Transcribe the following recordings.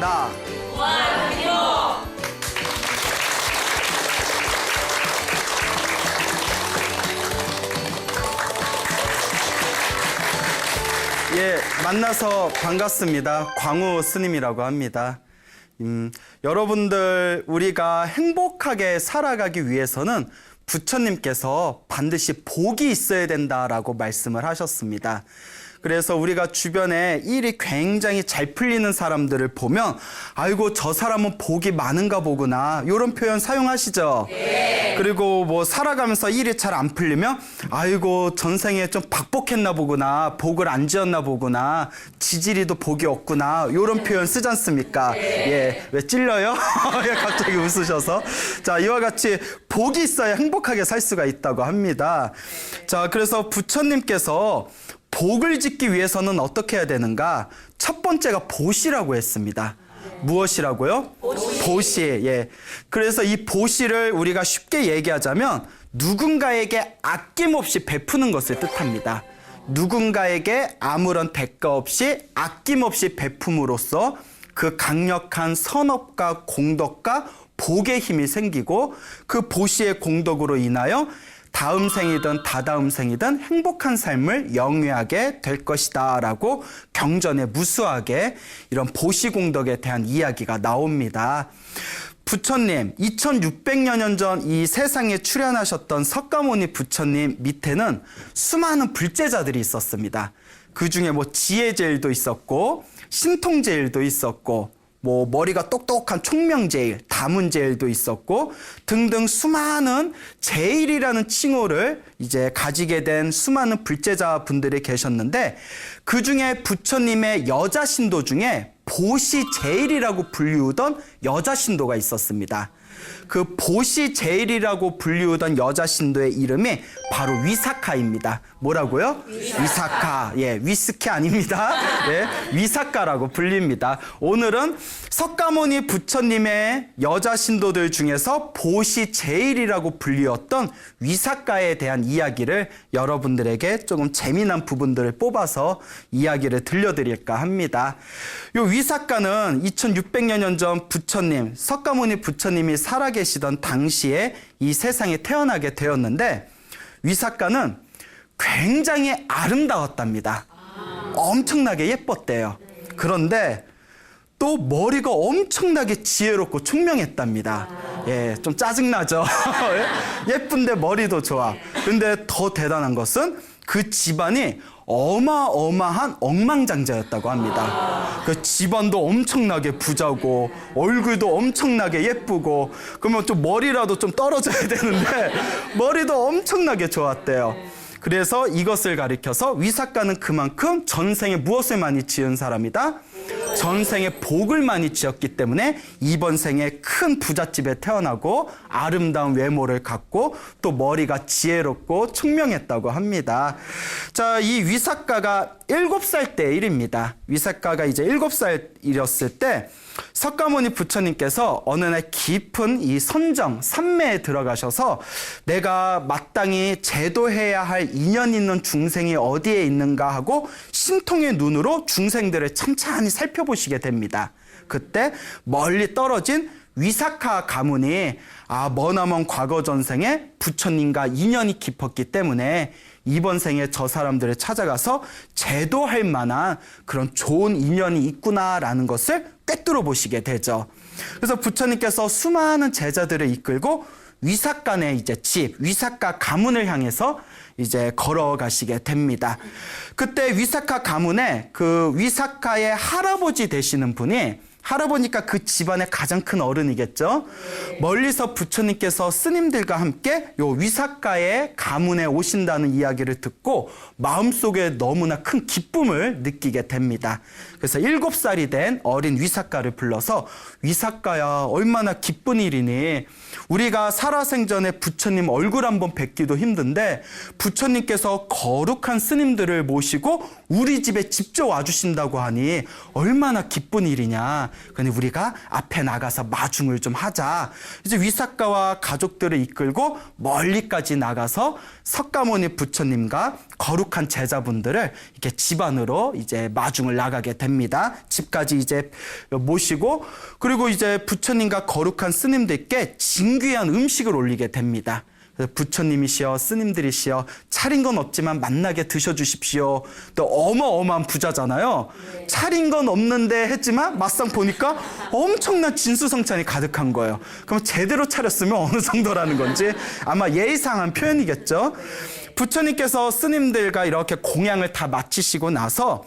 나. 예, 만나서 반갑습니다. 광우 스님이라고 합니다. 여러분들, 우리가 행복하게 살아가기 위해서는 부처님께서 반드시 복이 있어야 된다라고 말씀을 하셨습니다. 그래서 우리가 주변에 일이 굉장히 잘 풀리는 사람들을 보면 아이고 저 사람은 복이 많은가 보구나 이런 표현 사용하시죠. 네. 그리고 뭐 살아가면서 일이 잘 안 풀리면 아이고 전생에 좀 박복했나 보구나, 복을 안 지었나 보구나, 지지리도 복이 없구나 이런 표현 쓰지 않습니까? 네. 예, 왜 찔려요? 갑자기 웃으셔서. 자, 이와 같이 복이 있어야 행복하게 살 수가 있다고 합니다. 자, 그래서 부처님께서 복을 짓기 위해서는 어떻게 해야 되는가? 첫 번째가 보시라고 했습니다. 무엇이라고요? 보시. 예. 그래서 이 보시를 우리가 쉽게 얘기하자면 누군가에게 아낌없이 베푸는 것을 뜻합니다. 누군가에게 아무런 대가 없이 아낌없이 베품으로써 그 강력한 선업과 공덕과 복의 힘이 생기고 그 보시의 공덕으로 인하여 다음 생이든 다다음 생이든 행복한 삶을 영위하게 될 것이다 라고 경전에 무수하게 이런 보시공덕에 대한 이야기가 나옵니다. 부처님, 2600여 년 전 이 세상에 출현하셨던 석가모니 부처님 밑에는 수많은 불제자들이 있었습니다. 그 중에 뭐 지혜제일도 있었고 신통제일도 있었고 뭐 머리가 똑똑한 총명제일, 다문제일도 있었고 등등 수많은 제일이라는 칭호를 이제 가지게 된 수많은 불제자분들이 계셨는데 그 중에 부처님의 여자 신도 중에 보시제일이라고 불리우던 여자 신도가 있었습니다. 그 보시제일이라고 불리우던 여자 신도의 이름이 바로 위사카입니다. 뭐라고요? 위사카. 예, 위스키 아닙니다. 예, 위사카라고 불립니다. 오늘은 석가모니 부처님의 여자 신도들 중에서 보시제일이라고 불리웠던 위사카에 대한 이야기를 여러분들에게 조금 재미난 부분들을 뽑아서 이야기를 들려드릴까 합니다. 요 위사카는 2600여 년 전 부처님, 석가모니 부처님이 살아계시던 당시에 이 세상에 태어나게 되었는데 위사카는 굉장히 아름다웠답니다. 엄청나게 예뻤대요. 그런데 또 머리가 엄청나게 지혜롭고 총명했답니다. 예, 좀 짜증나죠? 예쁜데 머리도 좋아. 근데 더 대단한 것은 그 집안이 어마어마한 억만장자였다고 합니다. 그 집안도 엄청나게 부자고 얼굴도 엄청나게 예쁘고 그러면 좀 머리라도 좀 떨어져야 되는데 머리도 엄청나게 좋았대요. 그래서 이것을 가리켜서 위사카는 그만큼 전생에 무엇을 많이 지은 사람이다? 전생에 복을 많이 지었기 때문에 이번 생에 큰 부잣집에 태어나고 아름다운 외모를 갖고 또 머리가 지혜롭고 총명했다고 합니다. 자, 이 위사카가 7살 때 일입니다. 위사카가 이제 7살이었을 때 석가모니 부처님께서 어느 날 깊은 이 선정, 산매에 들어가셔서 내가 마땅히 제도해야 할 인연 있는 중생이 어디에 있는가 하고 신통의 눈으로 중생들을 찬찬히 살펴보시게 됩니다. 그때 멀리 떨어진 위사카 가문이 머나먼 과거 전생에 부처님과 인연이 깊었기 때문에 이번 생에 저 사람들을 찾아가서 제도할 만한 그런 좋은 인연이 있구나라는 것을 꿰뚫어 보시게 되죠. 그래서 부처님께서 수많은 제자들을 이끌고 위사카네 이제 집, 위사카 가문을 향해서 이제 걸어가시게 됩니다. 그때 위사카 가문에 그 위사카의 할아버지 되시는 분이 할아버니까 그 집안의 가장 큰 어른이겠죠. 멀리서 부처님께서 스님들과 함께 요 위사카의 가문에 오신다는 이야기를 듣고 마음속에 너무나 큰 기쁨을 느끼게 됩니다. 그래서 7살이 된 어린 위사카를 불러서 위사카야 얼마나 기쁜 일이니 우리가 살아생전에 부처님 얼굴 한번 뵙기도 힘든데 부처님께서 거룩한 스님들을 모시고 우리 집에 직접 와주신다고 하니 얼마나 기쁜 일이냐. 근데 우리가 앞에 나가서 마중을 좀 하자. 이제 위삭가와 가족들을 이끌고 멀리까지 나가서 석가모니 부처님과 거룩한 제자분들을 이렇게 집 안으로 이제 마중을 나가게 됩니다. 집까지 이제 모시고, 그리고 이제 부처님과 거룩한 스님들께 진귀한 음식을 올리게 됩니다. 부처님이시여 스님들이시여 차린 건 없지만 만나게 드셔주십시오. 또 어마어마한 부자잖아요. 차린 건 없는데 했지만 막상 보니까 엄청난 진수성찬이 가득한 거예요. 그럼 제대로 차렸으면 어느 정도라는 건지 아마 예의상한 표현이겠죠. 부처님께서 스님들과 이렇게 공양을 다 마치시고 나서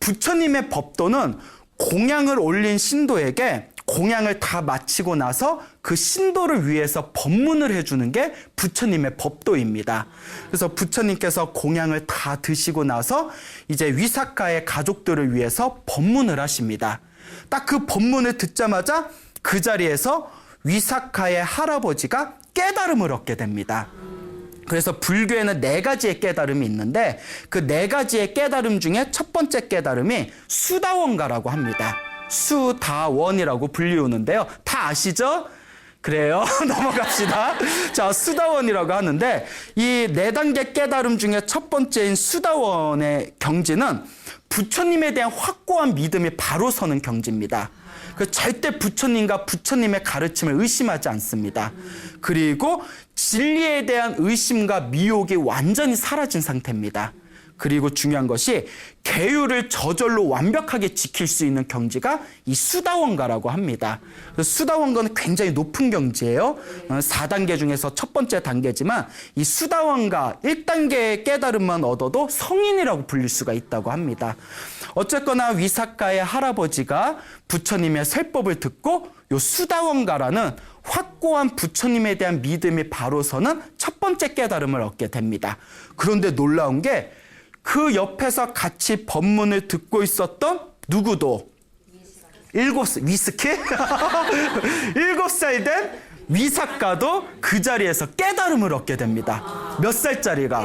부처님의 법도는 공양을 올린 신도에게 공양을 다 마치고 나서 그 신도를 위해서 법문을 해주는 게 부처님의 법도입니다. 그래서 부처님께서 공양을 다 드시고 나서 이제 위삭가의 가족들을 위해서 법문을 하십니다. 딱 그 법문을 듣자마자 그 자리에서 위삭가의 할아버지가 깨달음을 얻게 됩니다. 그래서 불교에는 4가지의 깨달음이 있는데 그 4가지의 깨달음 중에 첫 번째 깨달음이 수다원가라고 합니다. 수다원이라고 불리우는데요. 다 아시죠? 그래요. 넘어갑시다. 자, 수다원이라고 하는데 이 4단계 깨달음 중에 첫 번째인 수다원의 경지는 부처님에 대한 확고한 믿음이 바로 서는 경지입니다. 절대 부처님과 부처님의 가르침을 의심하지 않습니다. 그리고 진리에 대한 의심과 미혹이 완전히 사라진 상태입니다. 그리고 중요한 것이 계율을 저절로 완벽하게 지킬 수 있는 경지가 이 수다원가라고 합니다. 수다원가는 굉장히 높은 경지예요. 4단계 중에서 첫 번째 단계지만 이 수다원가 1단계의 깨달음만 얻어도 성인이라고 불릴 수가 있다고 합니다. 어쨌거나 위삭가의 할아버지가 부처님의 설법을 듣고 요 수다원가라는 확고한 부처님에 대한 믿음이 바로 서는 첫 번째 깨달음을 얻게 됩니다. 그런데 놀라운 게 그 옆에서 같이 법문을 듣고 있었던 누구도 7살 된 위삭가도 그 자리에서 깨달음을 얻게 됩니다. 몇 살짜리가?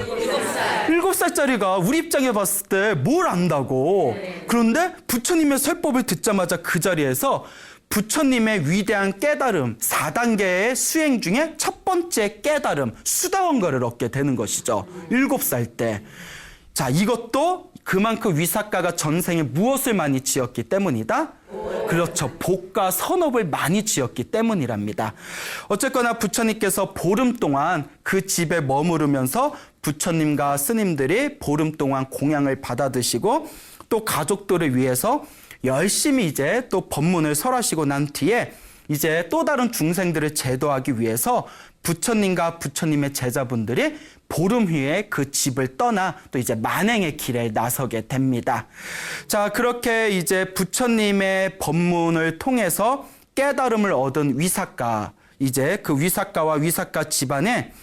7살짜리가 우리 입장에 봤을 때 뭘 안다고. 그런데 부처님의 설법을 듣자마자 그 자리에서 부처님의 위대한 깨달음 4단계의 수행 중에 첫 번째 깨달음 수다원가를 얻게 되는 것이죠. 7살 때. 자, 이것도 그만큼 위삭가가 전생에 무엇을 많이 지었기 때문이다? 그렇죠. 복과 선업을 많이 지었기 때문이랍니다. 어쨌거나 부처님께서 보름 동안 그 집에 머무르면서 부처님과 스님들이 보름 동안 공양을 받아 드시고 또 가족들을 위해서 열심히 이제 또 법문을 설하시고 난 뒤에 이제 또 다른 중생들을 제도하기 위해서 부처님과 부처님의 제자분들이 보름 후에 그 집을 떠나 또 이제 만행의 길에 나서게 됩니다. 자, 그렇게 이제 부처님의 법문을 통해서 깨달음을 얻은 위삭가, 이제 그 위삭가와 위삭가 집안에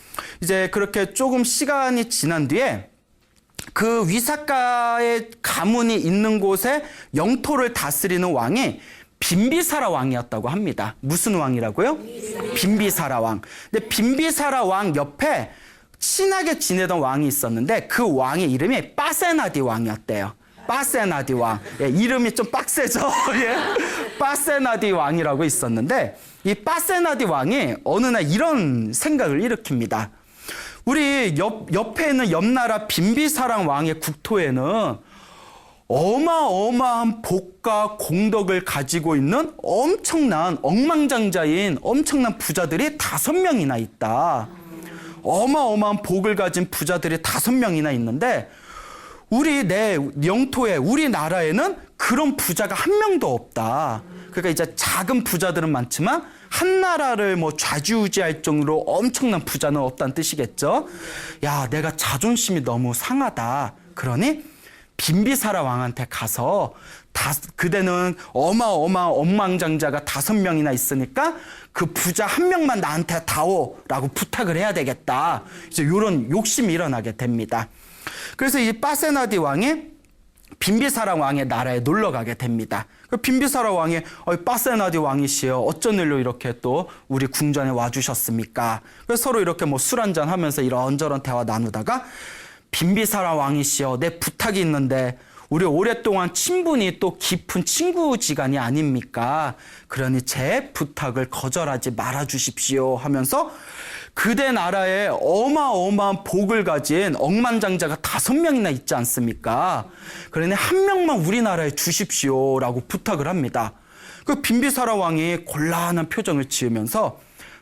이제 그렇게 조금 시간이 지난 뒤에 그 위삭가의 가문이 있는 곳에 영토를 다스리는 왕이 빈비사라 왕이었다고 합니다. 무슨 왕이라고요? 빈비사라 왕. 근데 빈비사라 왕 옆에 친하게 지내던 왕이 있었는데 그 왕의 이름이 빠세나디 왕이었대요. 빠세나디 왕. 예, 이름이 좀 빡세죠? 예. 빠세나디 왕이라고 있었는데 이 빠세나디 왕이 어느 날 이런 생각을 일으킵니다. 우리 옆에 있는 옆나라 빈비사랑 왕의 국토에는 어마어마한 복과 공덕을 가지고 있는 엄청난 억만장자인 엄청난 부자들이 5명이나 있다. 어마어마한 복을 가진 부자들이 5명이나 있는데 내 영토에 우리나라에는 그런 부자가 한 명도 없다. 그러니까 이제 작은 부자들은 많지만 한 나라를 뭐 좌지우지할 정도로 엄청난 부자는 없다는 뜻이겠죠. 야, 내가 자존심이 너무 상하다. 그러니 빈비사라 왕한테 가서 그대는 어마어마한 억만장자가 5명이나 있으니까 그 부자 한 명만 나한테 다오라고 부탁을 해야 되겠다. 이제 이런 욕심이 일어나게 됩니다. 그래서 이 빠세나디 왕이 빈비사라 왕의 나라에 놀러 가게 됩니다. 빈비사라 왕이 빠세나디 왕이시여 어쩐 일로 이렇게 또 우리 궁전에 와주셨습니까? 그래서 서로 이렇게 뭐 술 한잔 하면서 이런저런 대화 나누다가 빈비사라 왕이시여 내 부탁이 있는데 우리 오랫동안 친분이 또 깊은 친구지간이 아닙니까? 그러니 제 부탁을 거절하지 말아 주십시오 하면서 그대 나라에 어마어마한 복을 가진 억만장자가 5명이나 있지 않습니까? 그러니 한 명만 우리나라에 주십시오라고 부탁을 합니다. 그 빈비사라 왕이 곤란한 표정을 지으면서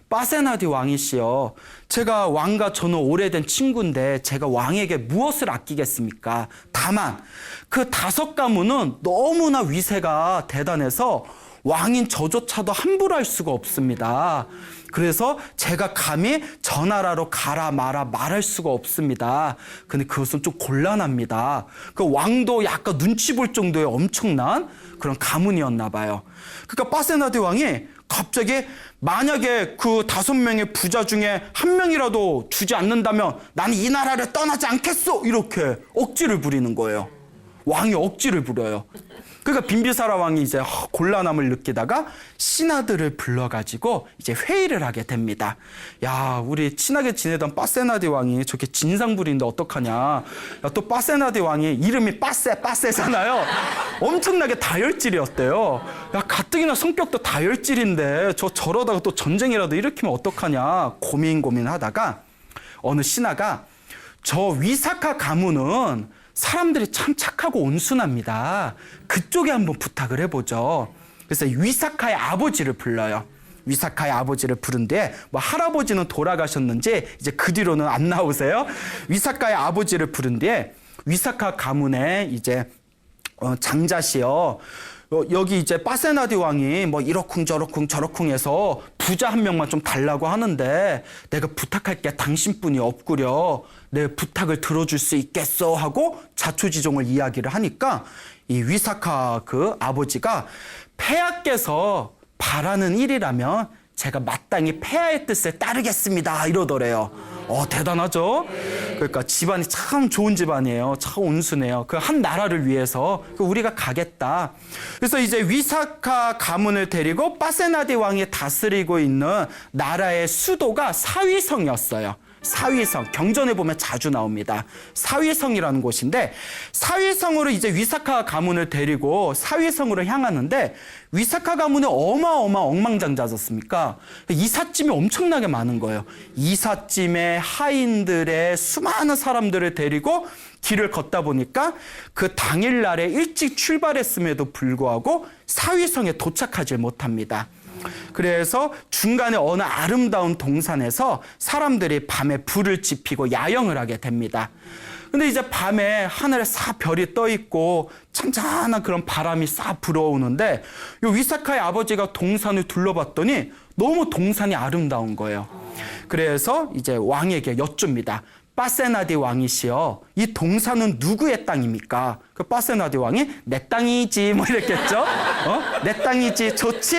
빠세나디 왕이시여, 제가 왕과 저는 오래된 친구인데 제가 왕에게 무엇을 아끼겠습니까? 다만 그 5가문은 너무나 위세가 대단해서 왕인 저조차도 함부로 할 수가 없습니다. 그래서 제가 감히 저 나라로 가라 마라 말할 수가 없습니다. 근데 그것은 좀 곤란합니다. 그 왕도 약간 눈치 볼 정도의 엄청난 그런 가문이었나 봐요. 그러니까 빠세나디 왕이 갑자기 만약에 그 5명의 부자 중에 한 명이라도 주지 않는다면 나는 이 나라를 떠나지 않겠소! 이렇게 억지를 부리는 거예요. 왕이 억지를 부려요. 그러니까 빈비사라 왕이 이제 곤란함을 느끼다가 신하들을 불러가지고 이제 회의를 하게 됩니다. 야, 우리 친하게 지내던 빠세나디 왕이 저렇게 진상 부리는데 어떡하냐. 야, 또 빠세나디 왕이 이름이 빠세잖아요. 엄청나게 다혈질이었대요. 야, 가뜩이나 성격도 다혈질인데 저러다가 또 전쟁이라도 일으키면 어떡하냐 고민하다가 어느 신하가 저 위사카 가문은 사람들이 참 착하고 온순합니다. 그쪽에 한번 부탁을 해보죠. 그래서 위사카의 아버지를 불러요. 위사카의 아버지를 부른 뒤에 뭐 할아버지는 돌아가셨는지 이제 그 뒤로는 안 나오세요. 위사카의 아버지를 부른 뒤에 위사카 가문의 이제 장자시여, 여기 이제 빠세나디 왕이 뭐 이러쿵 저러쿵 해서 부자 한 명만 좀 달라고 하는데 내가 부탁할 게 당신뿐이 없구려. 내 부탁을 들어줄 수 있겠어 하고 자초지종을 이야기를 하니까 이 위사카 그 아버지가 폐하께서 바라는 일이라면 제가 마땅히 폐하의 뜻에 따르겠습니다 이러더래요. 대단하죠? 그러니까 집안이 참 좋은 집안이에요. 참 온순해요. 그 한 나라를 위해서 우리가 가겠다. 그래서 이제 위사카 가문을 데리고 빠세나디 왕이 다스리고 있는 나라의 수도가 사위성이었어요. 사위성, 경전에 보면 자주 나옵니다. 사위성이라는 곳인데 사위성으로 이제 위사카 가문을 데리고 사위성으로 향하는데 위사카 가문이 어마어마한 억만장자였습니까? 이삿짐이 엄청나게 많은 거예요. 이삿짐에 하인들의 수많은 사람들을 데리고 길을 걷다 보니까 그 당일날에 일찍 출발했음에도 불구하고 사위성에 도착하지 못합니다. 그래서 중간에 어느 아름다운 동산에서 사람들이 밤에 불을 지피고 야영을 하게 됩니다. 근데 이제 밤에 하늘에 싹 별이 떠 있고 찬찬한 그런 바람이 싹 불어오는데 요 위사카의 아버지가 동산을 둘러봤더니 너무 동산이 아름다운 거예요. 그래서 이제 왕에게 여쭙니다. 빠세나디 왕이시여, 이 동산은 누구의 땅입니까? 그 빠세나디 왕이 내 땅이지 뭐 이랬겠죠. 내 땅이지 좋지?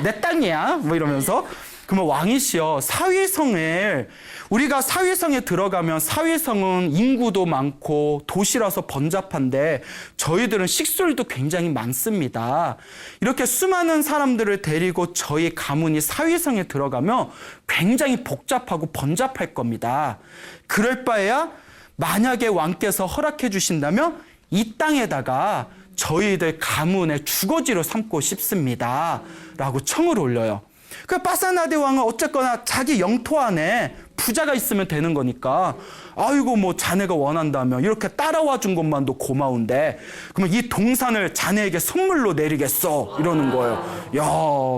내 땅이야 뭐 이러면서 그러면 왕이시여, 사위성을 우리가 사위성에 들어가면 사위성은 인구도 많고 도시라서 번잡한데 저희들은 식솔도 굉장히 많습니다. 이렇게 수많은 사람들을 데리고 저희 가문이 사위성에 들어가면 굉장히 복잡하고 번잡할 겁니다. 그럴 바에야 만약에 왕께서 허락해 주신다면 이 땅에다가 저희들 가문의 주거지로 삼고 싶습니다 라고 청을 올려요. 그 빠세나디 왕은 어쨌거나 자기 영토 안에 부자가 있으면 되는 거니까 아이고 뭐 자네가 원한다면 이렇게 따라와 준 것만도 고마운데 그러면 이 동산을 자네에게 선물로 내리겠어 이러는 거예요. 야,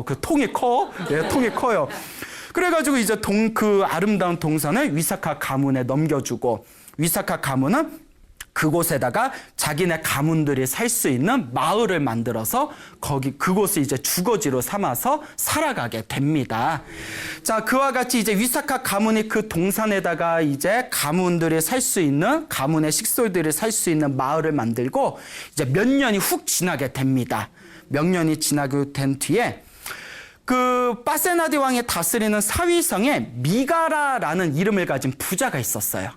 그 통이 커? 네, 통이 커요. 그래가지고 이제 그 아름다운 동산을 위사카 가문에 넘겨주고 위사카 가문은 그곳에다가 자기네 가문들이 살 수 있는 마을을 만들어서 그곳을 이제 주거지로 삼아서 살아가게 됩니다. 자, 그와 같이 이제 위사카 가문이 그 동산에다가 이제 가문들이 살 수 있는 가문의 식솔들이 살 수 있는 마을을 만들고 이제 몇 년이 훅 지나게 됩니다. 몇 년이 지나게 된 뒤에 그 빠세나디 왕이 다스리는 사위성에 미가라라는 이름을 가진 부자가 있었어요.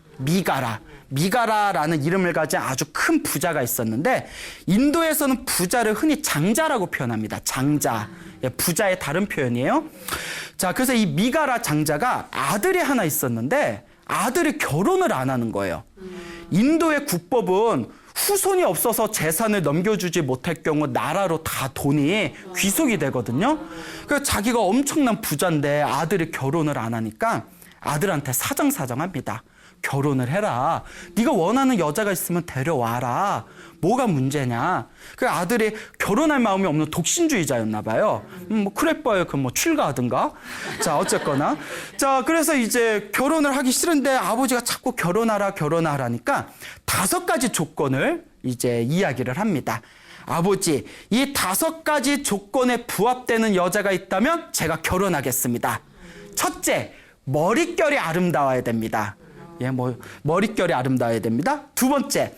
미가라라는 이름을 가진 아주 큰 부자가 있었는데 인도에서는 부자를 흔히 장자라고 표현합니다. 장자. 부자의 다른 표현이에요. 자, 그래서 이 미가라 장자가 아들이 하나 있었는데 아들이 결혼을 안 하는 거예요. 인도의 국법은 후손이 없어서 재산을 넘겨주지 못할 경우 나라로 다 돈이 귀속이 되거든요. 그래서 자기가 엄청난 부자인데 아들이 결혼을 안 하니까 아들한테 사정합니다. 결혼을 해라. 네가 원하는 여자가 있으면 데려와라. 뭐가 문제냐. 그 아들이 결혼할 마음이 없는 독신주의자였나 봐요. 뭐 그랬봐요. 그 뭐 출가하든가. 자, 어쨌거나. 자, 그래서 이제 결혼을 하기 싫은데 아버지가 자꾸 결혼하라니까 5가지 조건을 이제 이야기를 합니다. 아버지, 이 5가지 조건에 부합되는 여자가 있다면 제가 결혼하겠습니다. 첫째, 머릿결이 아름다워야 됩니다. 예, 머릿결이 아름다워야 됩니다. 2번째,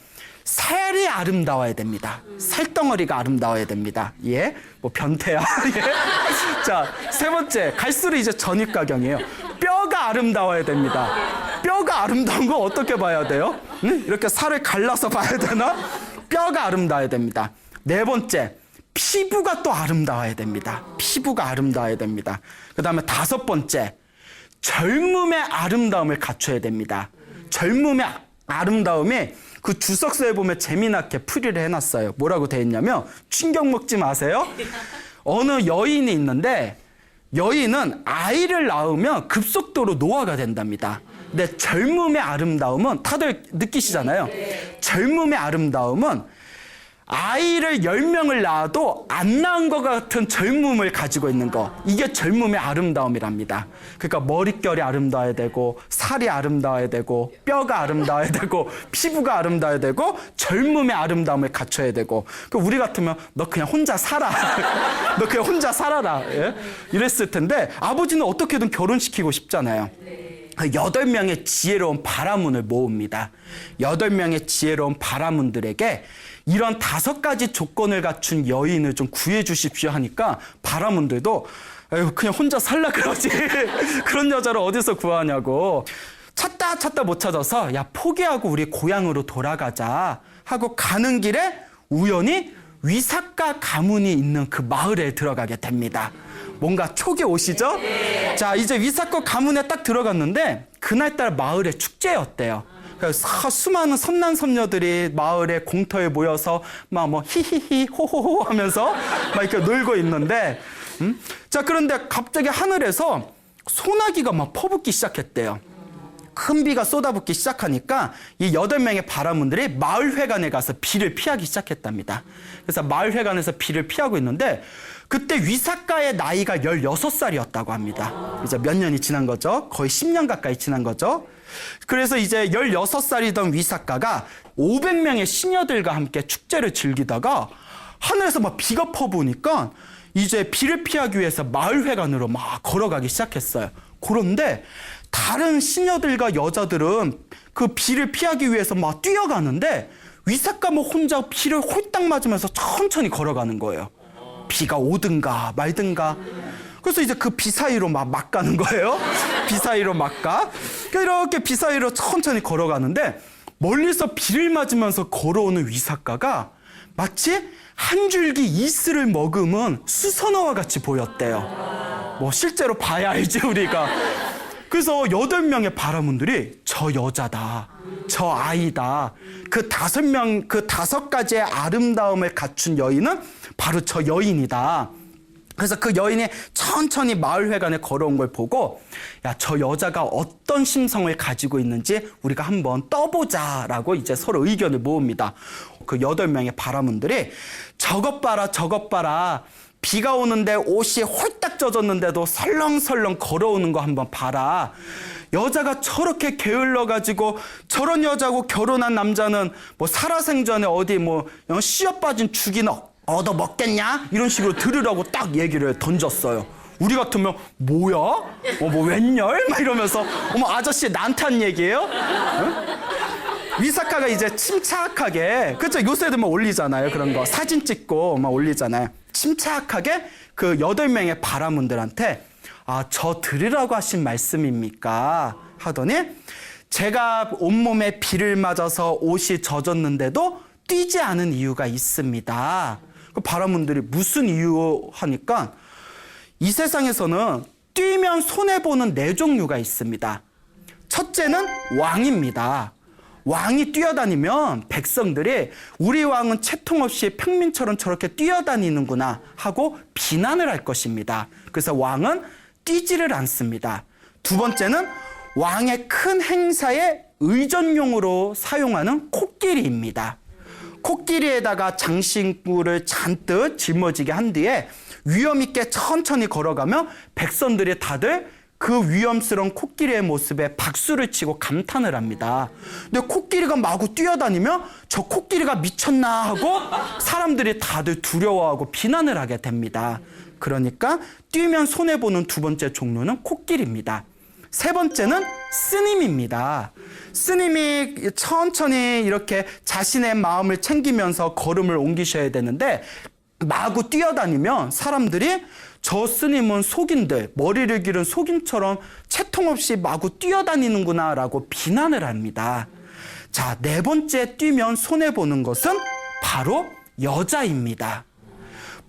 살이 아름다워야 됩니다. 살덩어리가 아름다워야 됩니다. 예, 뭐 변태야. 예. 자, 3번째, 갈수록 이제 전입가경이에요. 뼈가 아름다워야 됩니다. 뼈가 아름다운 거 어떻게 봐야 돼요? 이렇게 살을 갈라서 봐야 되나? 뼈가 아름다워야 됩니다. 4번째, 피부가 또 아름다워야 됩니다. 피부가 아름다워야 됩니다. 그 다음에 5번째, 젊음의 아름다움을 갖춰야 됩니다. 젊음의 아름다움이 그 주석서에 보면 재미나게 풀이를 해놨어요. 뭐라고 돼 있냐면, 충격 먹지 마세요. 어느 여인이 있는데 여인은 아이를 낳으면 급속도로 노화가 된답니다. 근데 젊음의 아름다움은 다들 느끼시잖아요. 젊음의 아름다움은 아이를 10명을 낳아도 안 낳은 것 같은 젊음을 가지고 있는 거. 이게 젊음의 아름다움이랍니다. 그러니까 머릿결이 아름다워야 되고, 살이 아름다워야 되고, 뼈가 아름다워야 되고, 피부가 아름다워야 되고, 젊음의 아름다움을 갖춰야 되고. 우리 같으면 너 그냥 혼자 살아. 너 그냥 혼자 살아라. 예? 이랬을 텐데 아버지는 어떻게든 결혼시키고 싶잖아요. 8명의 지혜로운 바라문을 모읍니다. 8명의 지혜로운 바라문들에게 이런 5가지 조건을 갖춘 여인을 좀 구해 주십시오 하니까 바라문들도 그냥 혼자 살라 그러지. 그런 여자를 어디서 구하냐고. 찾다 못 찾아서 야, 포기하고 우리 고향으로 돌아가자 하고 가는 길에 우연히 위삭과 가문이 있는 그 마을에 들어가게 됩니다. 뭔가 촉이 오시죠? 자, 이제 위삭과 가문에 딱 들어갔는데 그날따라 마을에 축제였대요. 그래서 수많은 선남선녀들이 마을의 공터에 모여서 막 뭐 히히히 호호호 하면서 막 이렇게 놀고 있는데, 자, 그런데 갑자기 하늘에서 소나기가 막 퍼붓기 시작했대요. 큰 비가 쏟아붓기 시작하니까 이 8명의 바라문들이 마을회관에 가서 비를 피하기 시작했답니다. 그래서 마을회관에서 비를 피하고 있는데 그때 위삭가의 나이가 16살이었다고 합니다. 이제 몇 년이 지난 거죠. 거의 10년 가까이 지난 거죠. 그래서 이제 16살이던 위삭가가 500명의 시녀들과 함께 축제를 즐기다가 하늘에서 막 비가 퍼부으니까 이제 비를 피하기 위해서 마을회관으로 막 걸어가기 시작했어요. 그런데 다른 시녀들과 여자들은 그 비를 피하기 위해서 막 뛰어가는데 위삭가 뭐 혼자 비를 홀딱 맞으면서 천천히 걸어가는 거예요. 비가 오든가 말든가. 그래서 이제 그 비 사이로 막 가는 거예요. 비 사이로 막 가. 이렇게 비 사이로 천천히 걸어가는데 멀리서 비를 맞으면서 걸어오는 위삭가가 마치 한 줄기 이슬을 머금은 수선화와 같이 보였대요. 뭐 실제로 봐야 알지 우리가. 그래서 8명의 바라문들이 저 여자다, 저 아이다, 그 5가지의 아름다움을 갖춘 여인은 바로 저 여인이다. 그래서 그 여인이 천천히 마을회관에 걸어온 걸 보고 야, 저 여자가 어떤 심성을 가지고 있는지 우리가 한번 떠보자라고 이제 서로 의견을 모읍니다. 그 8명의 바라문들이 저것 봐라. 비가 오는데 옷이 홀딱 젖었는데도 설렁설렁 걸어오는 거 한번 봐라. 여자가 저렇게 게을러가지고 저런 여자하고 결혼한 남자는 뭐 살아생전에 어디 뭐 씨앗 빠진 죽이나 얻어 먹겠냐? 이런 식으로 들으라고 딱 얘기를 던졌어요. 우리 같으면 뭐야? 뭐 웬열? 막 이러면서 어머 아저씨 나한테 한 얘기예요? 응? 위삭가가 이제 침착하게, 그렇죠? 요새도 막 올리잖아요. 그런 거 사진 찍고 막 올리잖아요. 침착하게 그 8명의 바라문들한테 저 들으라고 하신 말씀입니까? 하더니 제가 온몸에 비를 맞아서 옷이 젖었는데도 뛰지 않은 이유가 있습니다. 그 바라문들이 무슨 이유 하니까 이 세상에서는 뛰면 손해보는 4종류가 있습니다. 첫째는 왕입니다. 왕이 뛰어다니면 백성들이 우리 왕은 채통 없이 평민처럼 저렇게 뛰어다니는구나 하고 비난을 할 것입니다. 그래서 왕은 뛰지를 않습니다. 두 번째는 왕의 큰 행사에 의전용으로 사용하는 코끼리입니다. 코끼리에다가 장신구를 잔뜩 짊어지게 한 뒤에 위험 있게 천천히 걸어가며 백성들이 다들 그 위험스러운 코끼리의 모습에 박수를 치고 감탄을 합니다. 근데 코끼리가 마구 뛰어다니며 저 코끼리가 미쳤나 하고 사람들이 다들 두려워하고 비난을 하게 됩니다. 그러니까 뛰면 손해보는 두 번째 종류는 코끼리입니다. 세 번째는 스님입니다. 스님이 천천히 이렇게 자신의 마음을 챙기면서 걸음을 옮기셔야 되는데 마구 뛰어다니면 사람들이 저 스님은 속인들, 머리를 기른 속인처럼 채통 없이 마구 뛰어다니는구나 라고 비난을 합니다. 자, 네 번째 뛰면 손해보는 것은 바로 여자입니다.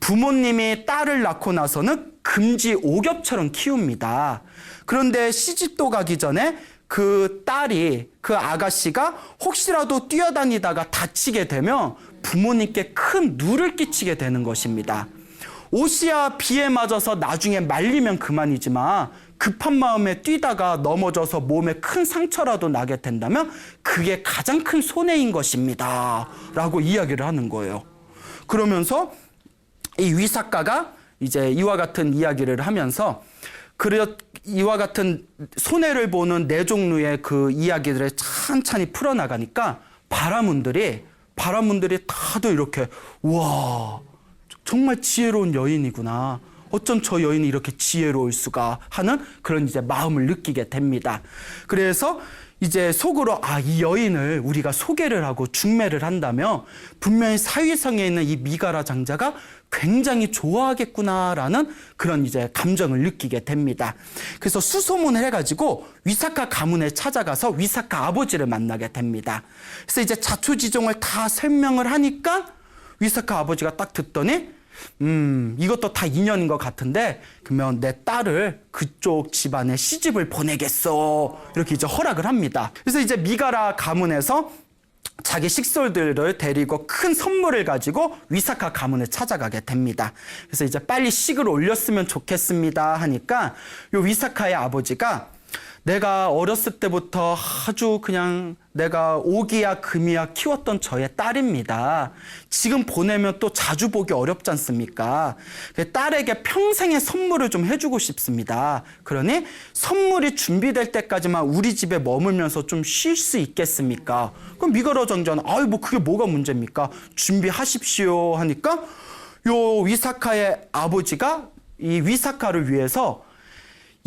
부모님이 딸을 낳고 나서는 금지 오겹처럼 키웁니다. 그런데 시집도 가기 전에 그 딸이, 그 아가씨가 혹시라도 뛰어다니다가 다치게 되면 부모님께 큰 누를 끼치게 되는 것입니다. 옷이야 비에 맞아서 나중에 말리면 그만이지만 급한 마음에 뛰다가 넘어져서 몸에 큰 상처라도 나게 된다면 그게 가장 큰 손해인 것입니다. 라고 이야기를 하는 거예요. 그러면서 이 위사카가 이제 이와 같은 이야기를 하면서 이와 같은 손해를 보는 네 종류의 그 이야기들을 찬찬히 풀어나가니까 바라문들이 다들 이렇게 와 정말 지혜로운 여인이구나. 어쩜 저 여인이 이렇게 지혜로울 수가 하는 그런 이제 마음을 느끼게 됩니다. 그래서 이제 속으로 이 여인을 우리가 소개를 하고 중매를 한다면 분명히 사위성에 있는 이 미가라 장자가 굉장히 좋아하겠구나라는 그런 이제 감정을 느끼게 됩니다. 그래서 수소문을 해가지고 위사카 가문에 찾아가서 위사카 아버지를 만나게 됩니다. 그래서 이제 자초지종을 다 설명을 하니까 위사카 아버지가 딱 듣더니 이것도 다 인연인 것 같은데 그러면 내 딸을 그쪽 집안에 시집을 보내겠어 이렇게 이제 허락을 합니다. 그래서 이제 미가라 가문에서 자기 식솔들을 데리고 큰 선물을 가지고 위사카 가문에 찾아가게 됩니다. 그래서 이제 빨리 식을 올렸으면 좋겠습니다 하니까 요 위사카의 아버지가 내가 어렸을 때부터 아주 그냥 내가 오기야 금이야 키웠던 저의 딸입니다. 지금 보내면 또 자주 보기 어렵지 않습니까? 딸에게 평생의 선물을 좀 해주고 싶습니다. 그러니 선물이 준비될 때까지만 우리 집에 머물면서 좀 쉴 수 있겠습니까? 그럼 미가라 장자는 뭐 그게 뭐가 문제입니까? 준비하십시오 하니까 요 위사카의 아버지가 이 위사카를 위해서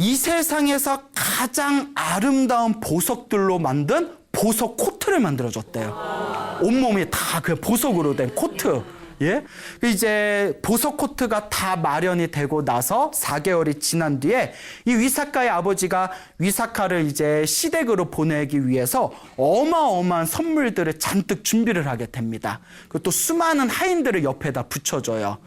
이 세상에서 가장 아름다운 보석들로 만든 보석 코트를 만들어줬대요. 온몸이 다 그 보석으로 된 코트. 예? 이제 보석 코트가 다 마련이 되고 나서 4개월이 지난 뒤에 이 위사카의 아버지가 위사카를 이제 시댁으로 보내기 위해서 어마어마한 선물들을 잔뜩 준비를 하게 됩니다. 그리고 또 수많은 하인들을 옆에다 붙여줘요.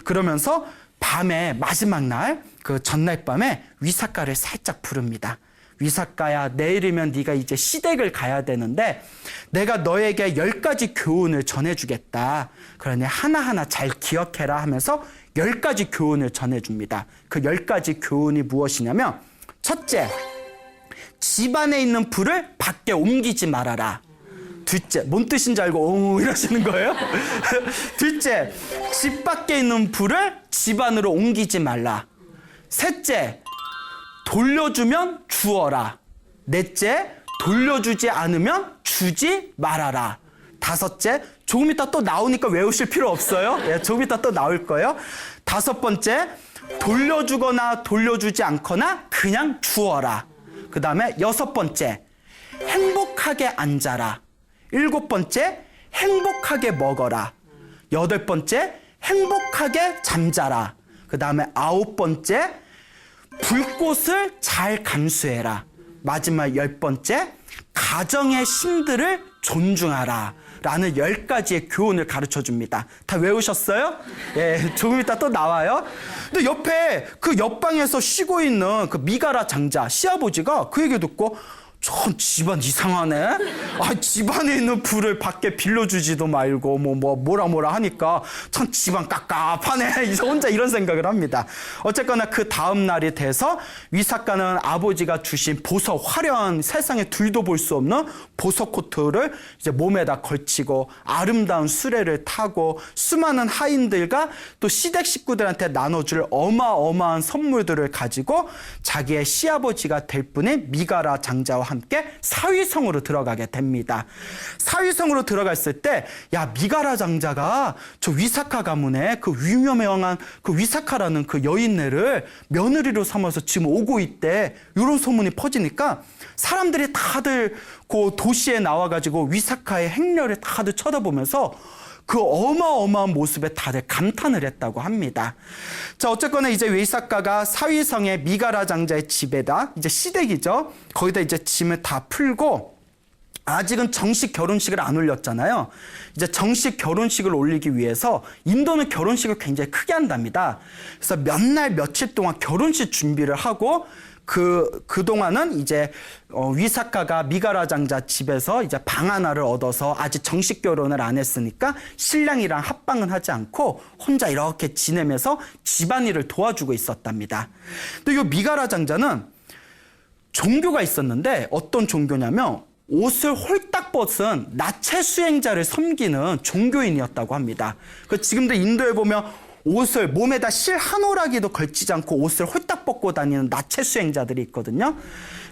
그러면서 밤에 마지막 날 그 전날 밤에 위사카를 살짝 부릅니다. 위사카야, 내일이면 네가 이제 시댁을 가야 되는데 내가 너에게 10가지 교훈을 전해주겠다. 그러니 하나하나 잘 기억해라 하면서 10가지 교훈을 전해줍니다. 그 10가지 교훈이 무엇이냐면 첫째, 집안에 있는 불을 밖에 옮기지 말아라. 둘째, 뭔 뜻인지 알고 이러시는 거예요? 둘째, 집 밖에 있는 불을 집 안으로 옮기지 말라. 셋째, 돌려주면 주어라. 넷째, 돌려주지 않으면 주지 말아라. 다섯째, 조금 이따 또 나오니까 외우실 필요 없어요. 예, 조금 이따 또 나올 거예요. 다섯 번째, 돌려주거나 돌려주지 않거나 그냥 주어라. 그 다음에 여섯 번째, 행복하게 앉아라. 일곱 번째, 행복하게 먹어라. 여덟 번째, 행복하게 잠자라. 그 다음에 아홉 번째, 불꽃을 잘 감수해라. 마지막 10번째, 가정의 신들을 존중하라. 라는 10가지의 교훈을 가르쳐 줍니다. 다 외우셨어요? 예, 조금 이따 또 나와요. 근데 옆에 그 옆방에서 쉬고 있는 그 미가라 장자, 시아버지가 그 얘기 듣고 전 집안 이상하네. 아, 집안에 있는 불을 밖에 빌려주지도 말고 뭐라 하니까 참 집안 깝깝하네. 이제 혼자 이런 생각을 합니다. 어쨌거나 그 다음 날이 돼서 위삭가는 아버지가 주신 보석, 화려한 세상에 둘도 볼 수 없는 보석 코트를 이제 몸에다 걸치고 아름다운 수레를 타고 수많은 하인들과 또 시댁 식구들한테 나눠줄 어마어마한 선물들을 가지고 자기의 시아버지가 될 분인 미가라 장자와 함께 사위성으로 들어가게 됩니다. 사위성으로 들어갔을 때, 야, 미가라 장자가 저 위사카 가문의 그 유명한 그 위사카라는 그 여인네를 며느리로 삼아서 지금 오고 있대. 이런 소문이 퍼지니까 사람들이 다들 그 도시에 나와가지고 위사카의 행렬을 다들 쳐다보면서 그 어마어마한 모습에 다들 감탄을 했다고 합니다. 자, 어쨌거나 이제 위사카가 사위성의 미가라 장자의 집에다 이제 시댁이죠. 거기다 이제 짐을 다 풀고 아직은 정식 결혼식을 안 올렸잖아요. 이제 정식 결혼식을 올리기 위해서 인도는 결혼식을 굉장히 크게 한답니다. 그래서 몇 날 며칠 동안 결혼식 준비를 하고 그동안은 이제 위사카가 미가라 장자 집에서 이제 방 하나를 얻어서 아직 정식 결혼을 안 했으니까 신랑이랑 합방은 하지 않고 혼자 이렇게 지내면서 집안일을 도와주고 있었답니다. 근데 이 미가라 장자는 종교가 있었는데 어떤 종교냐면 옷을 홀딱 벗은 나체 수행자를 섬기는 종교인이었다고 합니다. 지금도 인도에 보면 옷을 몸에다 실 한 오라기도 걸치지 않고 옷을 홀딱 벗고 다니는 나체 수행자들이 있거든요.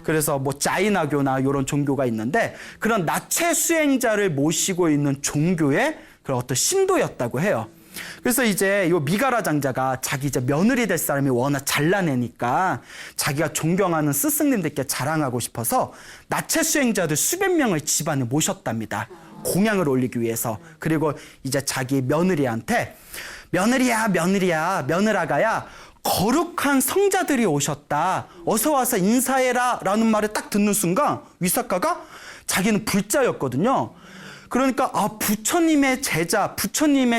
그래서 뭐 자이나교나 이런 종교가 있는데 그런 나체 수행자를 모시고 있는 종교의 그런 어떤 신도였다고 해요. 그래서 이제 이 미가라 장자가 자기 이제 며느리 될 사람이 워낙 잘나내니까 자기가 존경하는 스승님들께 자랑하고 싶어서 나체 수행자들 수백 명을 집안에 모셨답니다. 공양을 올리기 위해서. 그리고 이제 자기 며느리한테 며느리야, 며느라가야, 거룩한 성자들이 오셨다. 어서 와서 인사해라. 라는 말을 딱 듣는 순간 위사카가 자기는 불자였거든요. 그러니까 부처님의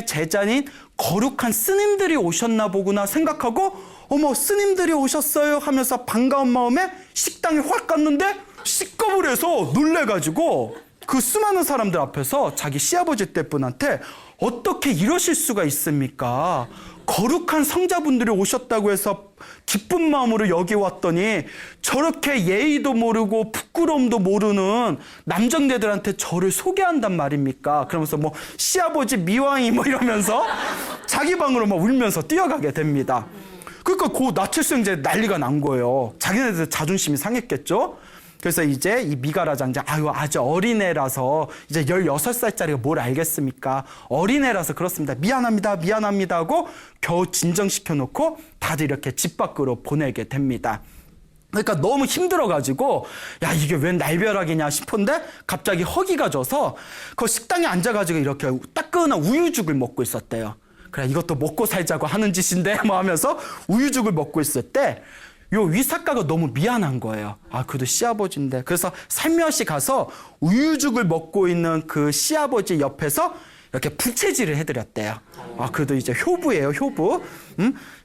제자인 거룩한 스님들이 오셨나 보구나 생각하고 어머, 스님들이 오셨어요 하면서 반가운 마음에 식당에 확 갔는데 식겁을 해서 놀래가지고 그 수많은 사람들 앞에서 자기 시아버지 때 분한테 어떻게 이러실 수가 있습니까? 거룩한 성자분들이 오셨다고 해서 기쁜 마음으로 여기 왔더니 저렇게 예의도 모르고 부끄러움도 모르는 남정네들한테 저를 소개한단 말입니까? 그러면서 뭐 시아버지 미왕이 뭐 이러면서 자기 방으로 막 울면서 뛰어가게 됩니다. 그러니까 그 나체 수행자에 난리가 난 거예요. 자기네들 자존심이 상했겠죠? 그래서 이제 이 미가라 장자, 아주 어린애라서 이제 16살짜리가 뭘 알겠습니까? 어린애라서 그렇습니다. 미안합니다 하고 겨우 진정시켜놓고 다들 이렇게 집 밖으로 보내게 됩니다. 그러니까 너무 힘들어가지고 야, 이게 웬 날벼락이냐 싶은데 갑자기 허기가 져서 그 식당에 앉아가지고 이렇게 따끈한 우유죽을 먹고 있었대요. 그래, 이것도 먹고 살자고 하는 짓인데 뭐 하면서 우유죽을 먹고 있을 때 요 위사카가 너무 미안한 거예요. 그래도 시아버지인데. 그래서 살며시 가서 우유죽을 먹고 있는 그 시아버지 옆에서 이렇게 부채질을 해드렸대요. 그래도 이제 효부예요, 효부.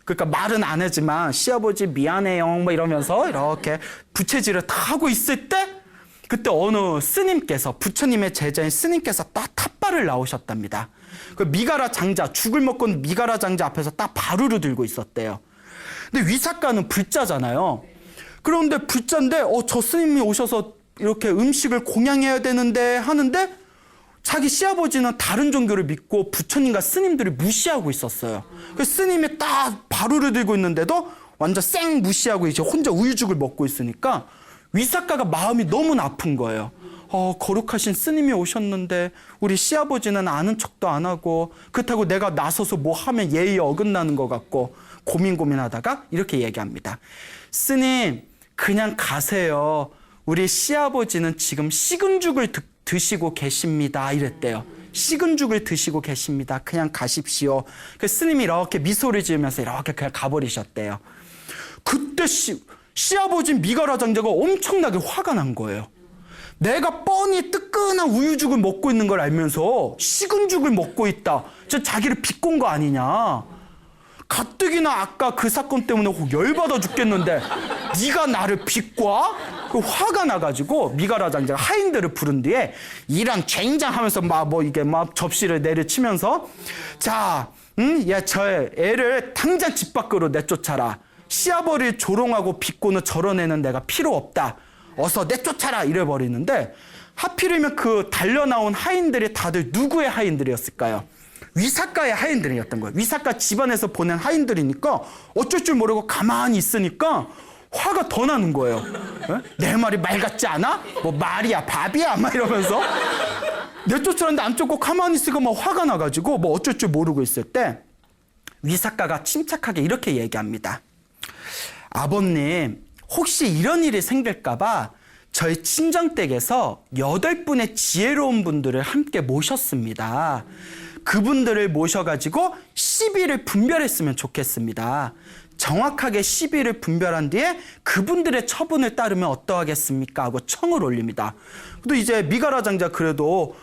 그러니까 말은 안 하지만 시아버지 미안해요 뭐 이러면서 이렇게 부채질을 다 하고 있을 때 그때 어느 스님께서, 부처님의 제자인 스님께서 딱 탑발을 나오셨답니다. 그 미가라 장자, 죽을 먹고 있는 미가라 장자 앞에서 딱 바루를 들고 있었대요. 근데 위사카는 불자잖아요. 그런데 불자인데 저 스님이 오셔서 이렇게 음식을 공양해야 되는데 하는데 자기 시아버지는 다른 종교를 믿고 부처님과 스님들을 무시하고 있었어요. 그 스님이 딱 바루를 들고 있는데도 완전 쌩 무시하고 이제 혼자 우유죽을 먹고 있으니까 위사카가 마음이 너무 나쁜 거예요. 거룩하신 스님이 오셨는데 우리 시아버지는 아는 척도 안 하고 그렇다고 내가 나서서 뭐 하면 예의에 어긋나는 것 같고 고민하다가 이렇게 얘기합니다. 스님, 그냥 가세요. 우리 시아버지는 지금 식은 죽을 드시고 계십니다. 이랬대요. 식은 죽을 드시고 계십니다. 그냥 가십시오. 그 스님이 이렇게 미소를 지으면서 이렇게 그냥 가버리셨대요. 그때 시아버지 미가라 장자가 엄청나게 화가 난 거예요. 내가 뻔히 뜨끈한 우유죽을 먹고 있는 걸 알면서 식은 죽을 먹고 있다. 저 자기를 비꼰 거 아니냐. 가뜩이나 아까 그 사건 때문에 열받아 죽겠는데 네가 나를 비꼬아? 그 화가 나가지고 미가라 장자가 하인들을 부른 뒤에 이런 쟁장하면서 막 접시를 내려치면서 자, 야, 저 애를 당장 집 밖으로 내쫓아라. 시아버리를 조롱하고 비꼬는 저런 애는 내가 필요 없다. 어서 내쫓아라 이래 버리는데 하필이면 그 달려나온 하인들이 다들 누구의 하인들이었을까요? 위사카의 하인들이었던 거예요. 위사카 집안에서 보낸 하인들이니까 어쩔 줄 모르고 가만히 있으니까 화가 더 나는 거예요. 에? 내 말이 말 같지 않아? 뭐 말이야 밥이야 막 이러면서 내쫓았는데 안 쫓고 가만히 있으니까 막 화가 나가지고 뭐 어쩔 줄 모르고 있을 때 위사카가 침착하게 이렇게 얘기합니다. 아버님, 혹시 이런 일이 생길까봐 저희 친정댁에서 8분의 지혜로운 분들을 함께 모셨습니다. 그분들을 모셔가지고 시비를 분별했으면 좋겠습니다. 정확하게 시비를 분별한 뒤에 그분들의 처분을 따르면 어떠하겠습니까? 하고 청을 올립니다. 근데 이제 미가라 장자 그래도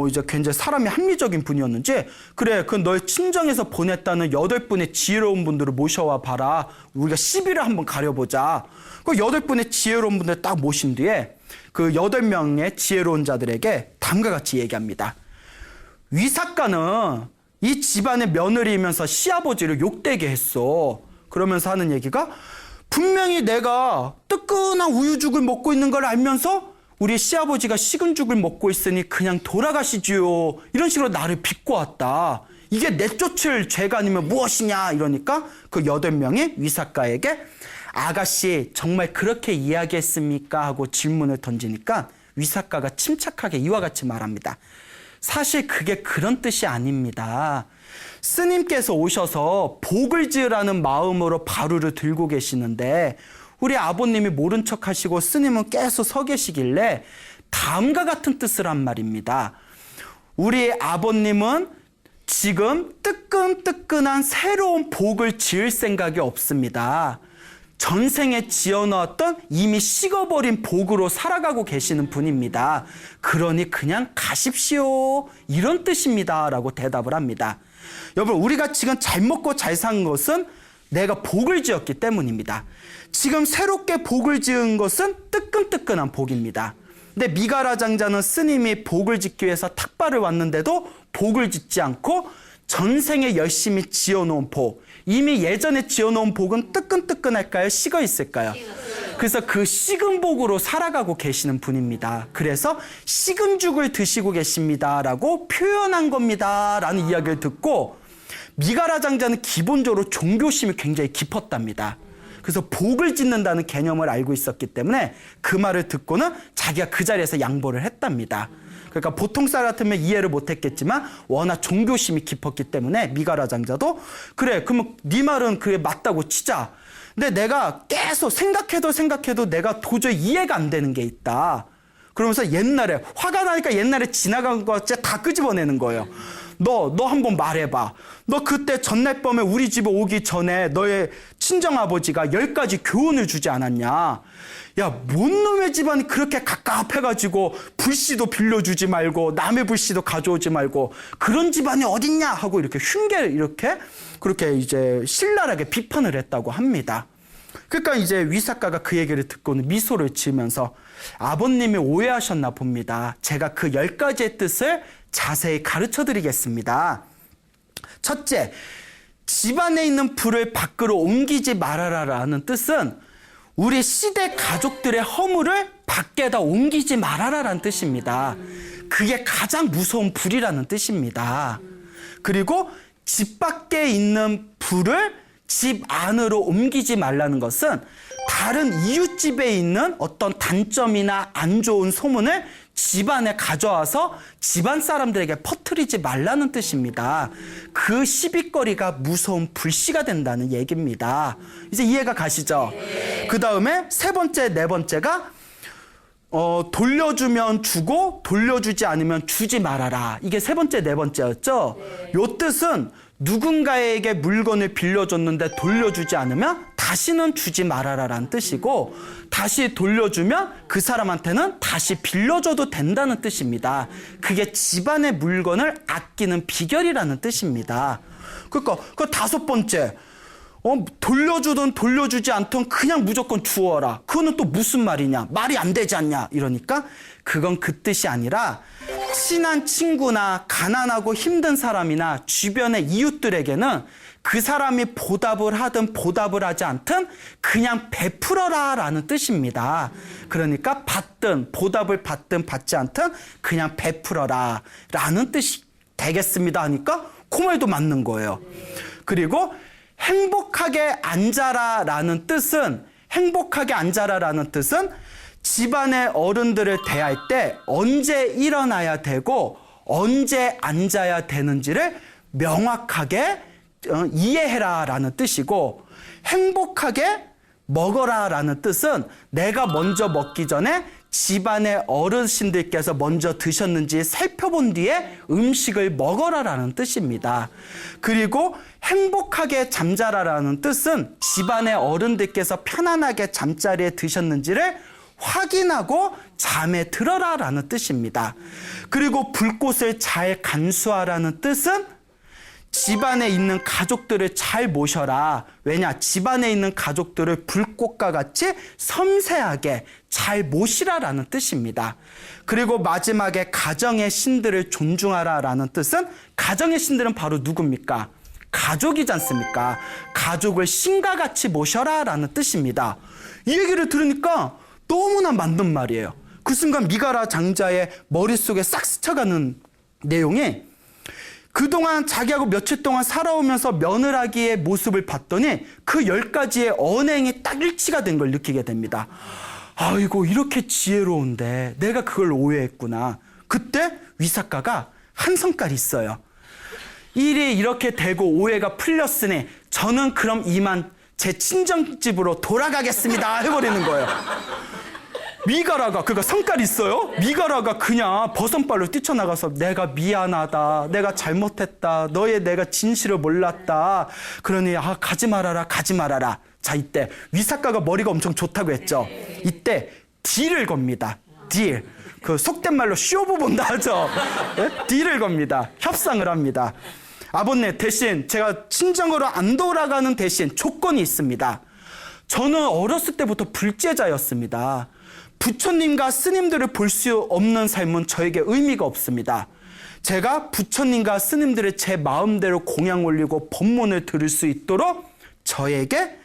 이제 굉장히 사람이 합리적인 분이었는지 그래, 그 널 친정에서 보냈다는 8분의 지혜로운 분들을 모셔와 봐라. 우리가 시비를 한번 가려보자. 그 8분의 지혜로운 분들 딱 모신 뒤에 그 8명의 지혜로운 자들에게 다음과 같이 얘기합니다. 위사카는 이 집안의 며느리이면서 시아버지를 욕되게 했어. 그러면서 하는 얘기가 분명히 내가 뜨끈한 우유죽을 먹고 있는 걸 알면서 우리 시아버지가 식은 죽을 먹고 있으니 그냥 돌아가시지요. 이런 식으로 나를 비꼬았다. 이게 내쫓을 죄가 아니면 무엇이냐 이러니까 그 8명이 위사카에게 아가씨 정말 그렇게 이야기했습니까? 하고 질문을 던지니까 위사카가 침착하게 이와 같이 말합니다. 사실 그게 그런 뜻이 아닙니다. 스님께서 오셔서 복을 지으라는 마음으로 바루를 들고 계시는데 우리 아버님이 모른 척 하시고 스님은 계속 서 계시길래 다음과 같은 뜻을 한 말입니다. 우리 아버님은 지금 뜨끈뜨끈한 새로운 복을 지을 생각이 없습니다. 전생에 지어놓았던 이미 식어버린 복으로 살아가고 계시는 분입니다. 그러니 그냥 가십시오. 이런 뜻입니다. 라고 대답을 합니다. 여러분, 우리가 지금 잘 먹고 잘 산 것은 내가 복을 지었기 때문입니다. 지금 새롭게 복을 지은 것은 뜨끈뜨끈한 복입니다. 근데 미가라 장자는 스님이 복을 짓기 위해서 탁발을 왔는데도 복을 짓지 않고 전생에 열심히 지어놓은 복, 이미 예전에 지어놓은 복은 뜨끈뜨끈할까요? 식어 있을까요? 그래서 그 식은 복으로 살아가고 계시는 분입니다. 그래서 식은 죽을 드시고 계십니다라고 표현한 겁니다라는 이야기를 듣고 미가라 장자는 기본적으로 종교심이 굉장히 깊었답니다. 그래서 복을 짓는다는 개념을 알고 있었기 때문에 그 말을 듣고는 자기가 그 자리에서 양보를 했답니다. 그러니까 보통 사람 같으면 이해를 못했겠지만 워낙 종교심이 깊었기 때문에 미가라 장자도 그래, 그러면 네 말은 그게 맞다고 치자. 근데 내가 계속 생각해도 내가 도저히 이해가 안 되는 게 있다. 그러면서 옛날에 화가 나니까 옛날에 지나간 거 다 끄집어내는 거예요. 너 한번 말해봐. 너 그때 전날 밤에 우리 집에 오기 전에 너의 친정아버지가 10가지 교훈을 주지 않았냐. 야, 뭔 놈의 집안이 그렇게 갑갑해가지고 불씨도 빌려주지 말고 남의 불씨도 가져오지 말고 그런 집안이 어딨냐 하고 이렇게 그렇게 이제 신랄하게 비판을 했다고 합니다. 그러니까 이제 위사카가 그 얘기를 듣고는 미소를 지으면서 아버님이 오해하셨나 봅니다. 제가 그 10가지의 뜻을 자세히 가르쳐 드리겠습니다. 첫째, 집안에 있는 불을 밖으로 옮기지 말아라라는 뜻은 우리 시대 가족들의 허물을 밖에다 옮기지 말아라라는 뜻입니다. 그게 가장 무서운 불이라는 뜻입니다. 그리고 집 밖에 있는 불을 집 안으로 옮기지 말라는 것은 다른 이웃집에 있는 어떤 단점이나 안 좋은 소문을 집안에 가져와서 집안 사람들에게 퍼뜨리지 말라는 뜻입니다. 그 시비거리가 무서운 불씨가 된다는 얘기입니다. 이제 이해가 가시죠? 그 다음에 세 번째, 네 번째가 돌려주면 주고 돌려주지 않으면 주지 말아라. 이게 세 번째, 네 번째였죠? 요 뜻은 누군가에게 물건을 빌려줬는데 돌려주지 않으면 다시는 주지 말아라라는 뜻이고, 다시 돌려주면 그 사람한테는 다시 빌려줘도 된다는 뜻입니다. 그게 집안의 물건을 아끼는 비결이라는 뜻입니다. 그러니까 그 다섯 번째, 돌려주든 돌려주지 않든 그냥 무조건 주어라. 그거는 또 무슨 말이냐? 말이 안 되지 않냐? 이러니까 그건 그 뜻이 아니라 친한 친구나 가난하고 힘든 사람이나 주변의 이웃들에게는 그 사람이 보답을 하든 보답을 하지 않든 그냥 베풀어라 라는 뜻입니다. 그러니까 받든 보답을 받든 받지 않든 그냥 베풀어라 라는 뜻이 되겠습니다 하니까 그 말도 맞는 거예요. 그리고 행복하게 앉아라 라는 뜻은 집안의 어른들을 대할 때 언제 일어나야 되고 언제 앉아야 되는지를 명확하게 이해해라 라는 뜻이고, 행복하게 먹어라 라는 뜻은 내가 먼저 먹기 전에 집안의 어르신들께서 먼저 드셨는지 살펴본 뒤에 음식을 먹어라 라는 뜻입니다. 그리고 행복하게 잠자라 라는 뜻은 집안의 어른들께서 편안하게 잠자리에 드셨는지를 확인하고 잠에 들어라 라는 뜻입니다. 그리고 불꽃을 잘 간수하라는 뜻은 집안에 있는 가족들을 잘 모셔라. 왜냐? 집안에 있는 가족들을 불꽃과 같이 섬세하게 잘 모시라라는 뜻입니다. 그리고 마지막에 가정의 신들을 존중하라라는 뜻은, 가정의 신들은 바로 누굽니까? 가족이지 않습니까? 가족을 신과 같이 모셔라라는 뜻입니다. 이 얘기를 들으니까 너무나 맞는 말이에요. 그 순간 미가라 장자의 머릿속에 싹 스쳐가는 내용이, 그동안 자기하고 며칠 동안 살아오면서 며느라기의 모습을 봤더니 그 10가지의 언행이 딱 일치가 된 걸 느끼게 됩니다. 아이고, 이렇게 지혜로운데 내가 그걸 오해했구나. 그때 위사카가 한 성깔이 있어요. 일이 이렇게 되고 오해가 풀렸으니 저는 그럼 이만 제 친정집으로 돌아가겠습니다 해버리는 거예요. 미가라가, 그러니까 성깔이 있어요? 미가라가 그냥 버선발로 뛰쳐나가서 내가 미안하다, 내가 잘못했다, 너의 내가 진실을 몰랐다, 그러니 가지 말아라. 자, 이때 위사카가 머리가 엄청 좋다고 했죠. 이때 딜을 겁니다. 딜. 그 속된 말로 쇼부 본다 하죠. 네? 딜을 겁니다. 협상을 합니다. 아버님, 대신 제가 친정으로 안 돌아가는 대신 조건이 있습니다. 저는 어렸을 때부터 불제자였습니다. 부처님과 스님들을 볼 수 없는 삶은 저에게 의미가 없습니다. 제가 부처님과 스님들을 제 마음대로 공양 올리고 법문을 들을 수 있도록 저에게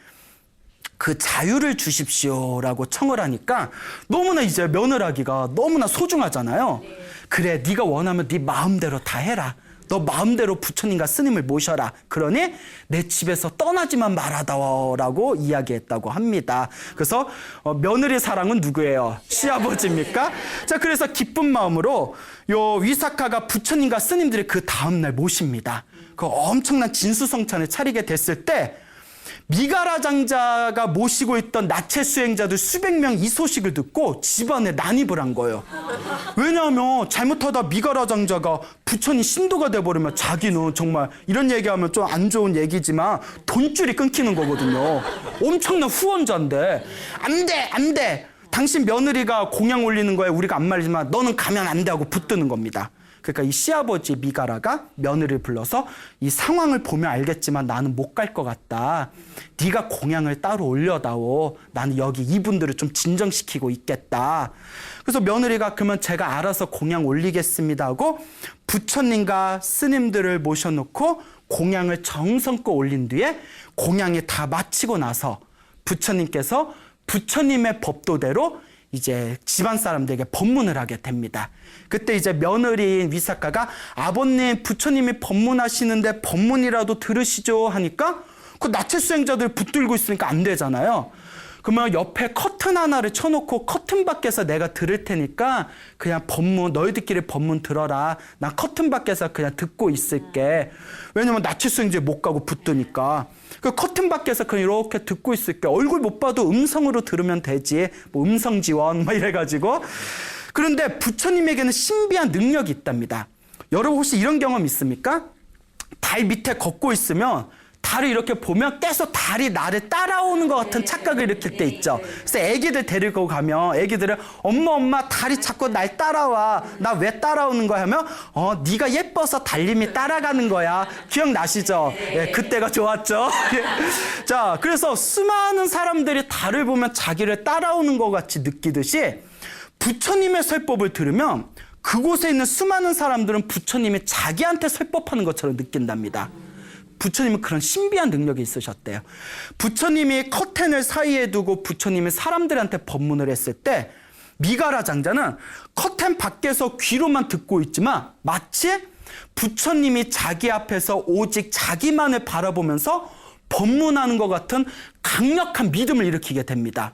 그 자유를 주십시오라고 청을 하니까 너무나 이제 며느라기가 너무나 소중하잖아요. 그래, 네가 원하면 네 마음대로 다 해라. 너 마음대로 부처님과 스님을 모셔라. 그러니 내 집에서 떠나지만 말아다오라고 이야기했다고 합니다. 그래서 며느리 사랑은 누구예요? 시아버지입니까? 자, 그래서 기쁜 마음으로 요 위사카가 부처님과 스님들을 그 다음날 모십니다. 그 엄청난 진수성찬을 차리게 됐을 때 미가라 장자가 모시고 있던 나체 수행자들 수백 명 이 소식을 듣고 집안에 난입을 한 거예요. 왜냐하면 잘못하다 미가라 장자가 부처님 신도가 돼버리면 자기는 정말 이런 얘기하면 좀 안 좋은 얘기지만 돈줄이 끊기는 거거든요. 엄청난 후원자인데 안 돼. 당신 며느리가 공양 올리는 거에 우리가 안 말리지만 너는 가면 안 돼 하고 붙드는 겁니다. 그러니까 이 시아버지 미가라가 며느리를 불러서 이 상황을 보면 알겠지만 나는 못 갈 것 같다. 네가 공양을 따로 올려다오. 나는 여기 이분들을 좀 진정시키고 있겠다. 그래서 며느리가 그러면 제가 알아서 공양 올리겠습니다 하고 부처님과 스님들을 모셔놓고 공양을 정성껏 올린 뒤에 공양이 다 마치고 나서 부처님께서 부처님의 법도대로 이제 집안 사람들에게 법문을 하게 됩니다. 그때 이제 며느리인 위사카가 아버님, 부처님이 법문하시는데 법문이라도 들으시죠 하니까 그 나체 수행자들 붙들고 있으니까 안 되잖아요. 그러면 옆에 커튼 하나를 쳐놓고 커튼 밖에서 내가 들을 테니까 그냥 법문, 너희들끼리 법문 들어라. 난 커튼 밖에서 그냥 듣고 있을게. 왜냐면 나체 수행자에 못 가고 붙드니까. 그 커튼 밖에서 그냥 이렇게 듣고 있을게. 얼굴 못 봐도 음성으로 들으면 되지. 뭐 음성 지원 막 이래가지고. 그런데 부처님에게는 신비한 능력이 있답니다. 여러분 혹시 이런 경험 있습니까? 달 밑에 걷고 있으면 달을 이렇게 보면 계속 달이 나를 따라오는 것 같은 착각을 일으킬 때 있죠. 그래서 애기들 데리고 가면 애기들은 엄마 달이 자꾸 날 따라와. 나 왜 따라오는 거야 하면 네가 예뻐서 달님이 따라가는 거야. 기억나시죠? 예, 그때가 좋았죠. 자, 그래서 수많은 사람들이 달을 보면 자기를 따라오는 것 같이 느끼듯이 부처님의 설법을 들으면 그곳에 있는 수많은 사람들은 부처님이 자기한테 설법하는 것처럼 느낀답니다. 부처님은 그런 신비한 능력이 있으셨대요. 부처님이 커튼을 사이에 두고 부처님이 사람들한테 법문을 했을 때 미가라 장자는 커튼 밖에서 귀로만 듣고 있지만 마치 부처님이 자기 앞에서 오직 자기만을 바라보면서 법문하는 것 같은 강력한 믿음을 일으키게 됩니다.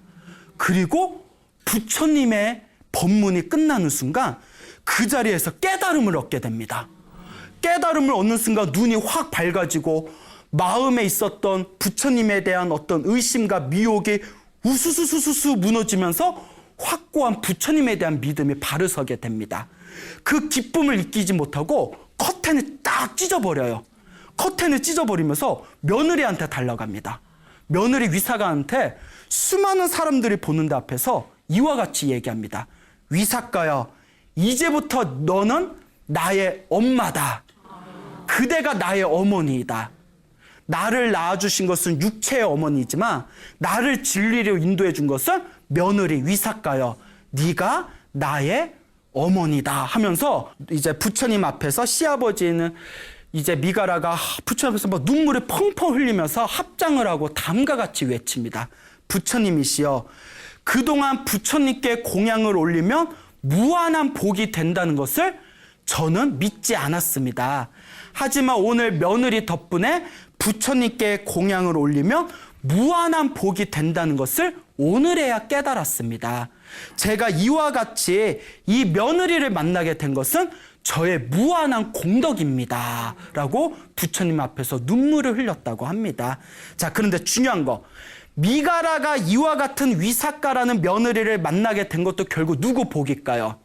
그리고 부처님의 법문이 끝나는 순간 그 자리에서 깨달음을 얻게 됩니다. 깨달음을 얻는 순간 눈이 확 밝아지고 마음에 있었던 부처님에 대한 어떤 의심과 미혹이 우수수수수 무너지면서 확고한 부처님에 대한 믿음이 바로 서게 됩니다. 그 기쁨을 잊지 못하고 커튼을 딱 찢어버려요. 커튼을 찢어버리면서 며느리한테 달려갑니다. 며느리 위사가한테 수많은 사람들이 보는 데 앞에서 이와 같이 얘기합니다. 위사가야, 이제부터 너는 나의 엄마다. 그대가 나의 어머니이다. 나를 낳아주신 것은 육체의 어머니이지만 나를 진리로 인도해 준 것은 며느리 위사가여, 네가 나의 어머니다 하면서 이제 부처님 앞에서 시아버지는 이제 미가라가 부처님 앞에서 막 눈물을 펑펑 흘리면서 합장을 하고 다음과 같이 외칩니다. 부처님이시여, 그동안 부처님께 공양을 올리면 무한한 복이 된다는 것을 저는 믿지 않았습니다. 하지만 오늘 며느리 덕분에 부처님께 공양을 올리면 무한한 복이 된다는 것을 오늘에야 깨달았습니다. 제가 이와 같이 이 며느리를 만나게 된 것은 저의 무한한 공덕입니다. 라고 부처님 앞에서 눈물을 흘렸다고 합니다. 자, 그런데 중요한 거, 미가라가 이와 같은 위사가라는 며느리를 만나게 된 것도 결국 누구 복일까요?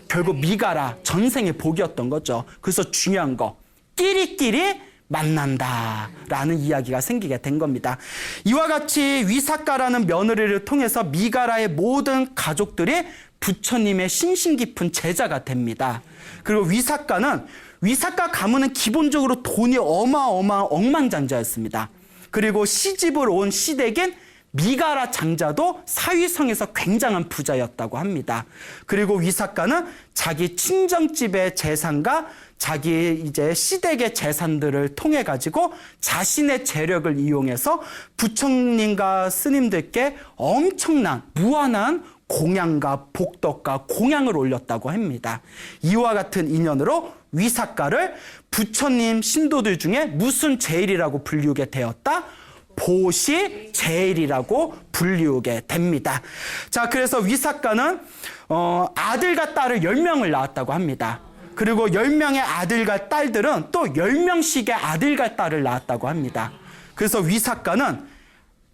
결국 미가라 전생의 복이었던 거죠. 그래서 중요한 거, 끼리끼리 만난다라는 이야기가 생기게 된 겁니다. 이와 같이 위사가라는 며느리를 통해서 미가라의 모든 가족들이 부처님의 신심 깊은 제자가 됩니다. 그리고 위사가 가문은 기본적으로 돈이 어마어마한 억만장자였습니다. 그리고 시집을 온 시댁인 미가라 장자도 사위성에서 굉장한 부자였다고 합니다. 그리고 위사가는 자기 친정집의 재산과 자기 이제 시댁의 재산들을 통해 가지고 자신의 재력을 이용해서 부처님과 스님들께 엄청난 무한한 공양과 복덕과 공양을 올렸다고 합니다. 이와 같은 인연으로 위사가를 부처님 신도들 중에 무슨 제일이라고 불리우게 되었다? 보시 제일이라고 불리우게 됩니다. 자, 그래서 위사가는 아들과 딸을 10명을 낳았다고 합니다. 그리고 10명의 아들과 딸들은 또 10명씩의 아들과 딸을 낳았다고 합니다. 그래서 위사가는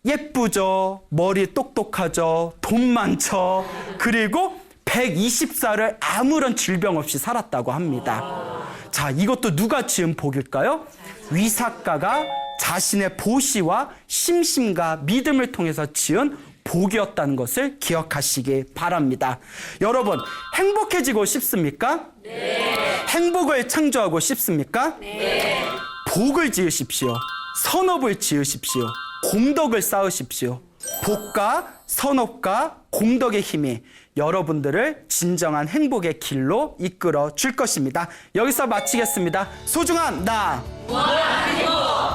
예쁘죠, 머리 똑똑하죠, 돈 많죠, 그리고 120살을 아무런 질병 없이 살았다고 합니다. 자, 이것도 누가 지은 복일까요? 위사가가 자신의 보시와 심심과 믿음을 통해서 지은 복이었다는 것을 기억하시기 바랍니다. 여러분, 행복해지고 싶습니까? 네. 행복을 창조하고 싶습니까? 네. 복을 지으십시오. 선업을 지으십시오. 공덕을 쌓으십시오. 복과 선업과 공덕의 힘이 여러분들을 진정한 행복의 길로 이끌어 줄 것입니다. 여기서 마치겠습니다. 소중한 나. 무한한 행복.